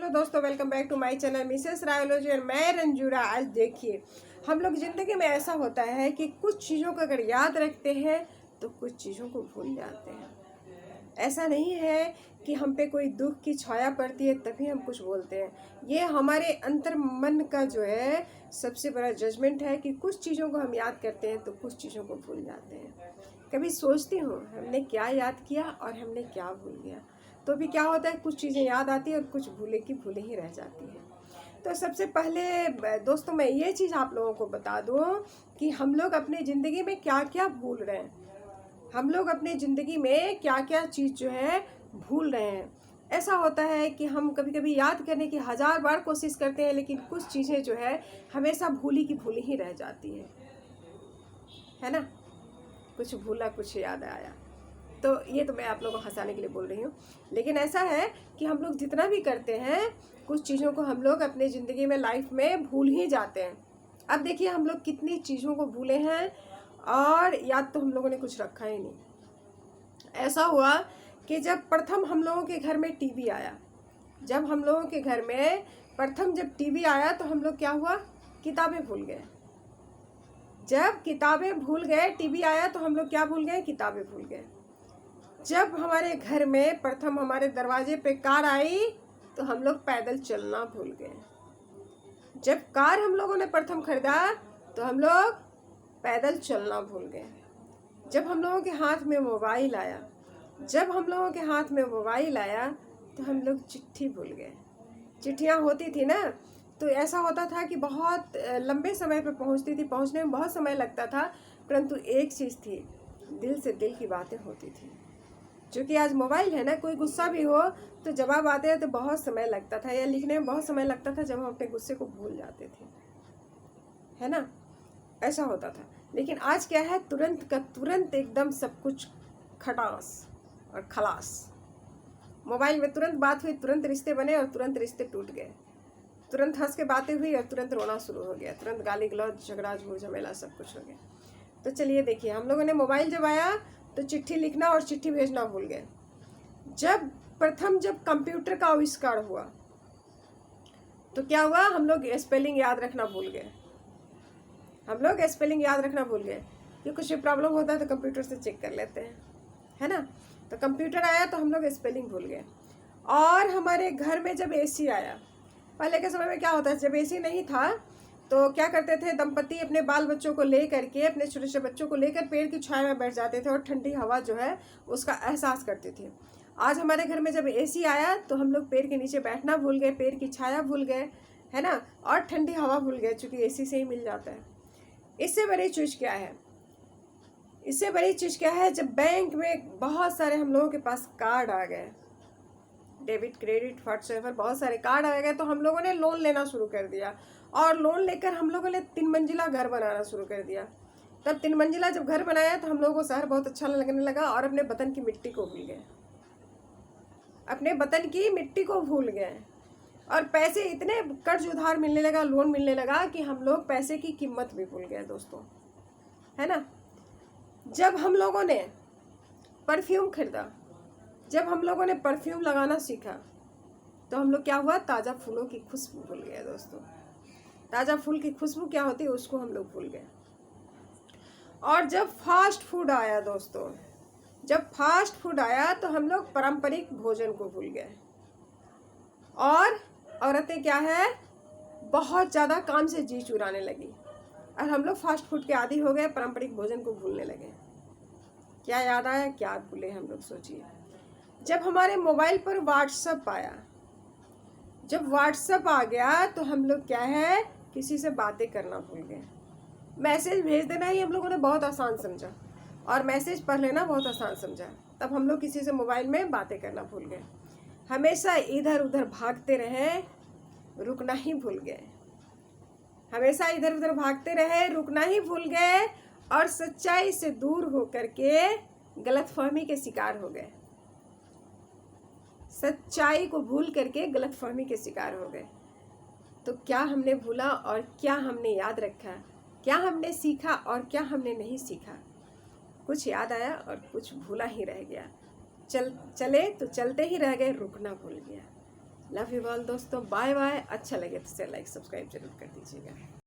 Hello दोस्तों, welcome back to my channel Mrs रायोलॉजी और मैं रंजूरा। आज देखिए, हम लोग ज़िंदगी में ऐसा होता है कि कुछ चीज़ों को अगर याद रखते हैं तो कुछ चीज़ों को भूल जाते हैं। ऐसा नहीं है कि हम पे कोई दुख की छाया पड़ती है तभी हम कुछ बोलते हैं। ये हमारे अंतर मन का जो है सबसे बड़ा जजमेंट है कि कुछ चीज़ों को हम याद करते हैं तो कुछ चीज़ों को भूल जाते हैं। कभी सोचती हूँ हमने क्या याद किया और हमने क्या भूल गया, तो भी क्या होता है, कुछ चीज़ें याद आती है और कुछ भूले की भूले ही रह जाती है। तो सबसे पहले दोस्तों मैं ये चीज़ आप लोगों को बता दूँ कि हम लोग अपनी ज़िंदगी में क्या क्या भूल रहे हैं, हम लोग अपनी ज़िंदगी में क्या क्या चीज़ जो है भूल रहे हैं। ऐसा होता है कि हम कभी कभी याद करने की 1000 बार कोशिश करते हैं, लेकिन कुछ चीज़ें जो है हमेशा भूली की भूली ही रह जाती है ना। कुछ भूला कुछ याद आया, तो ये तो मैं आप लोगों को हंसाने के लिए बोल रही हूँ, लेकिन ऐसा है कि हम लोग जितना भी करते हैं कुछ चीज़ों को हम लोग अपनी ज़िंदगी में लाइफ में भूल ही जाते हैं। अब देखिए हम लोग कितनी चीज़ों को भूले हैं और याद तो हम लोगों ने कुछ रखा ही नहीं। ऐसा हुआ कि जब प्रथम हम लोगों के घर में टीवी आया, जब हम लोगों के घर में प्रथम जब टीवी आया तो हम लोग क्या हुआ, किताबें भूल गए। जब किताबें भूल गए, टीवी आया तो हम लोग क्या भूल गए, किताबें भूल गए। जब हमारे घर में प्रथम हमारे दरवाजे पे कार आई तो हम लोग पैदल चलना भूल गए। जब कार हम लोगों ने प्रथम खरीदा तो हम लोग पैदल चलना भूल गए। जब हम लोगों के हाथ में मोबाइल आया, जब हम लोगों के हाथ में मोबाइल आया तो हम लोग चिट्ठी भूल गए। चिट्ठियाँ होती थी ना, तो ऐसा होता था कि बहुत लंबे समय पर पहुंचती थी, पहुंचने में बहुत समय लगता था, परंतु एक चीज़ थी, दिल से दिल की बातें होती थी। जो कि आज मोबाइल है ना, कोई गुस्सा भी हो तो जवाब आते हैं तो बहुत समय लगता था, या लिखने में बहुत समय लगता था जब हम अपने गुस्से को भूल जाते थे, है ना। ऐसा होता था, लेकिन आज क्या है, तुरंत का तुरंत एकदम सब कुछ खटास और खलास। मोबाइल में तुरंत बात हुई, तुरंत रिश्ते बने और तुरंत रिश्ते टूट गए। तुरंत हंस के बातें हुई और तुरंत रोना शुरू हो गया, तुरंत गाली गलौज झगड़ा झूठ झमेला सब कुछ हो गया। तो चलिए देखिए, हम लोगों ने मोबाइल जब आया तो चिट्ठी लिखना और चिट्ठी भेजना भूल गए। जब कंप्यूटर का आविष्कार हुआ तो क्या हुआ, हम लोग स्पेलिंग याद रखना भूल गए। हम लोग स्पेलिंग याद रखना भूल गए कि कुछ भी प्रॉब्लम होता है तो कंप्यूटर से चेक कर लेते हैं, है ना। तो कंप्यूटर आया तो हम लोग स्पेलिंग भूल गए। और हमारे घर में जब एसी आया, पहले के समय में क्या होता है, जब एसी नहीं था तो क्या करते थे, दंपति अपने बाल बच्चों को ले करके, अपने छोटे छोटे बच्चों को लेकर पेड़ की छाया में बैठ जाते थे और ठंडी हवा जो है उसका एहसास करते थे। आज हमारे घर में जब एसी आया तो हम लोग पेड़ के नीचे बैठना भूल गए, पेड़ की छाया भूल गए, है ना, और ठंडी हवा भूल गए, चूँकि एसी से ही मिल जाता है। इससे बड़ी चीज़ क्या है, इससे बड़ी चीज़ क्या है, जब बैंक में बहुत सारे हम लोगों के पास कार्ड आ गए, डेबिट क्रेडिट व्हाट्सएवर बहुत सारे कार्ड आ गए, तो हम लोगों ने लोन लेना शुरू कर दिया और लोन लेकर हम लोगों ने 3 मंजिला घर बनाना शुरू कर दिया। तब 3 मंजिला जब घर बनाया तो हम लोगों को शहर बहुत अच्छा लगने लगा और अपने वतन की मिट्टी को भूल गए, अपने वतन की मिट्टी को भूल गए। और पैसे इतने कर्ज उधार मिलने लगा, लोन मिलने लगा कि हम लोग पैसे की कीमत भी भूल गए दोस्तों, है ना। जब हम लोगों ने परफ्यूम खरीदा, जब हम लोगों ने परफ्यूम लगाना सीखा तो हम लोग क्या हुआ, ताज़ा फूलों की खुशबू भूल गए दोस्तों। ताज़ा फूल की खुशबू क्या होती है उसको हम लोग भूल गए। और जब फास्ट फूड आया दोस्तों, जब फास्ट फूड आया तो हम लोग पारंपरिक भोजन को भूल गए। और औरतें क्या है, बहुत ज़्यादा काम से जी चुराने लगी और हम लोग फास्ट फूड के आदी हो गए, पारंपरिक भोजन को भूलने लगे। क्या याद आया, क्या भूले हम लोग, सोचिए। जब हमारे मोबाइल पर व्हाट्सएप आया, जब व्हाट्सएप आ गया तो हम लोग क्या है, किसी से बातें करना भूल गए। मैसेज भेज देना ही हम लोगों ने बहुत आसान समझा और मैसेज पढ़ लेना बहुत आसान समझा, तब हम लोग किसी से मोबाइल में बातें करना भूल गए। हमेशा इधर उधर भागते रहे, रुकना ही भूल गए। हमेशा इधर उधर भागते रहे, रुकना ही भूल गए और सच्चाई से दूर होकर के गलतफहमी के शिकार हो गए। सच्चाई को भूल करके गलतफहमी के शिकार हो गए। तो क्या हमने भूला और क्या हमने याद रखा, क्या हमने सीखा और क्या हमने नहीं सीखा। कुछ याद आया और कुछ भूला ही रह गया। चले तो चलते ही रह गए, रुकना भूल गया। लव यू ऑल दोस्तों, बाय बाय। अच्छा लगे तो लाइक सब्सक्राइब जरूर कर दीजिएगा।